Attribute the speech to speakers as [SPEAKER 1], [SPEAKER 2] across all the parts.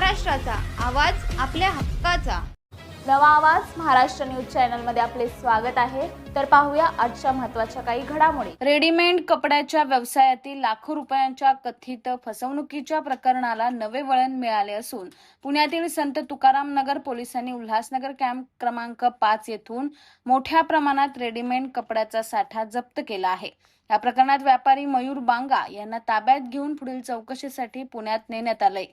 [SPEAKER 1] महाराष्ट्राचा आवाज आपल्या हक्काचा।
[SPEAKER 2] नवा आवाज महाराष्ट्र न्यूज चॅनल मध्ये आपले स्वागत आहे। तर पाहूया आजच्या महत्त्वाच्या काही घडामोडी।
[SPEAKER 3] रेडीमेड कपड्याच्या व्यवसायातील लाखो रुपयांच्या कथित फसवणुकीच्या प्रकरणाला नवे वळण मिळाले असून पुण्यातील संत तुकाराम नगर पोलिसांनी उल्हासनगर कॅम्प क्रमांक 5 येथून मोठ्या प्रमाणात रेडीमेड कपड्याचा साठा जप्त केला आहे। या प्रकरणात व्यापारी मयूर बांगा यांना ताब्यात घेऊन पुढील चौकशीसाठी पुण्यात नेण्यात आले।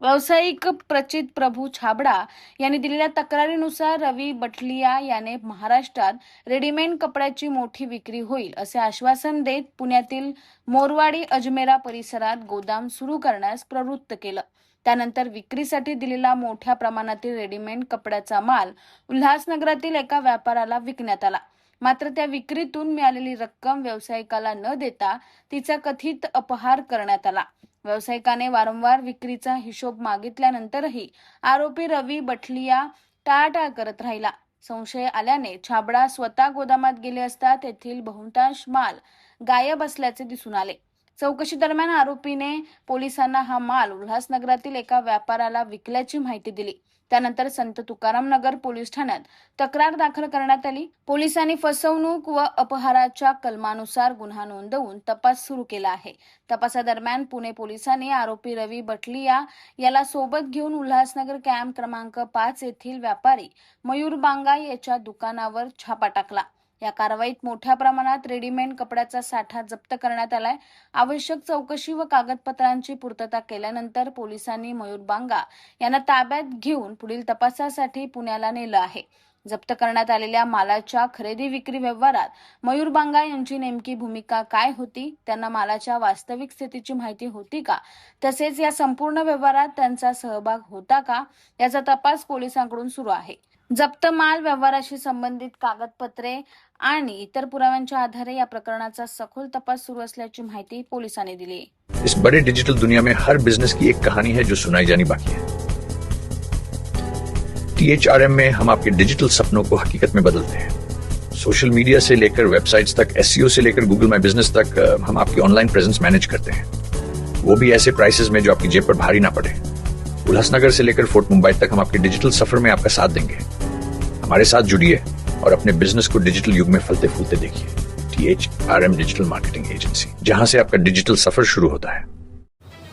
[SPEAKER 3] व्यावसायिक प्रचित प्रभू छाबडा यांनी दिलेल्या तक्रारीनुसार रवी बटलिया याने महाराष्ट्रात रेडीमेड कपड्याची मोठी विक्री होईल असे आश्वासन देत पुण्यातील मोरवाडी अजमेरा परिसरात गोदाम सुरू करण्यास प्रवृत्त केलं। त्यानंतर विक्रीसाठी दिलेला मोठ्या प्रमाणातील रेडीमेड कपड्याचा माल उल्हासनगरातील एका व्यापाऱ्याला विकण्यात आला। मात्र त्या विक्रीतून मिळालेली रक्कम व्यावसायिकाला न देता तिचा कथित अपहार करण्यात आला। व्यावसायिकाने वारंवार विक्रीचा हिशोब मागितल्यानंतरही आरोपी रवी बटलिया टाळाटाळ करत राहिला। संशय आल्याने छाबडा स्वतः गोदामात गेले असता तेथील बहुतांश माल गायब असल्याचे दिसून आले। चौकशी दरम्यान आरोपीने पोलिसांना हा माल उल्हासनगरातील एका व्यापाऱ्याला विकल्याची माहिती दिली। त्यानंतर संत तुकाराम नगर पोलीस ठाण्यात तक्रार दाखल करण्यात आली। पोलिसांनी फसवणूक व अपहाराच्या कलमानुसार गुन्हा नोंदवून तपास सुरू केला आहे। तपासादरम्यान पुणे पोलिसांनी आरोपी रवी बटलिया याला सोबत घेऊन उल्हासनगर कॅम्प क्रमांक 5 येथील व्यापारी मयूर बांगा याच्या दुकानावर छापा टाकला। या कारवाईत मोठ्या प्रमाणात रेडीमेड कपड्याचा साठा जप्त करण्यात आलाय। आवश्यक चौकशी व कागदपत्रांची पूर्तता केल्यानंतर पोलिसांनी मयूर बांगा यांना ताब्यात घेऊन पुढील तपासासाठी पुण्याला नेलं आहे। जप्त करण्यात आलेल्या मालाच्या खरेदी विक्री व्यवहारात मयूर बांगा यांची नेमकी भूमिका काय होती, त्यांना मालाच्या वास्तविक स्थितीची माहिती होती का, तसेच या संपूर्ण व्यवहारात त्यांचा सहभाग होता का, याचा तपास पोलिसांकडून सुरू आहे। जप्त माल, व्यवहाराशी संबंधित कागदपत्रे आणि इतर पुराव्यांच्या आधारे या प्रकरणाचा सखोल तपास सुरू असल्याची माहिती पोलिसांनी दिली।
[SPEAKER 4] इस बड़े डिजिटल दुनिया में हर बिजनेस की एक कहानी है जो सुनाई जानी बाकी है। THRM में हम आपके डिजिटल सपनों को हकीकत में बदलते हैं। सोशल मीडिया से लेकर वेबसाइट्स तक, SEO से लेकर गूगल माई बिजनेस तक हम आपकी ऑनलाइन प्रेजेंस मैनेज करते हैं, वो भी ऐसे प्राइसेस में जो आपकी जेब पर भारी ना पड़े। उल्हासनगर से लेकर फोर्ट मुंबई तक हम आपके डिजिटल सफर में आपका साथ देंगे। हमारे साथ जुड़िए और अपने बिजनेस को डिजिटल युग में फलते फूलते देखिए। THRM डिजिटल मार्केटिंग एजेंसी, जहां से आपका डिजिटल सफर शुरू होता है।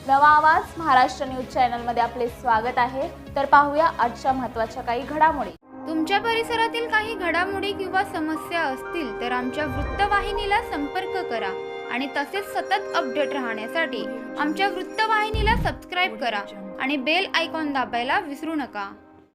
[SPEAKER 2] नवा आवाज महाराष्ट्र न्यूज चॅनल मध्ये आपले स्वागत आहे। तर पाहूया आजच्या महत्त्वाच्या काही घडामोडी।
[SPEAKER 1] तुमच्या परिसरातील काही घडामोडी किंवा समस्या असतील तर आमच्या वृत्तवाहिनीला संपर्क करा आणि तसेच सतत अपडेट राहण्यासाठी आमच्या वृत्तवाहिनीला सबस्क्राइब करा आणि बेल आयकॉन दाबायला विसरू नका।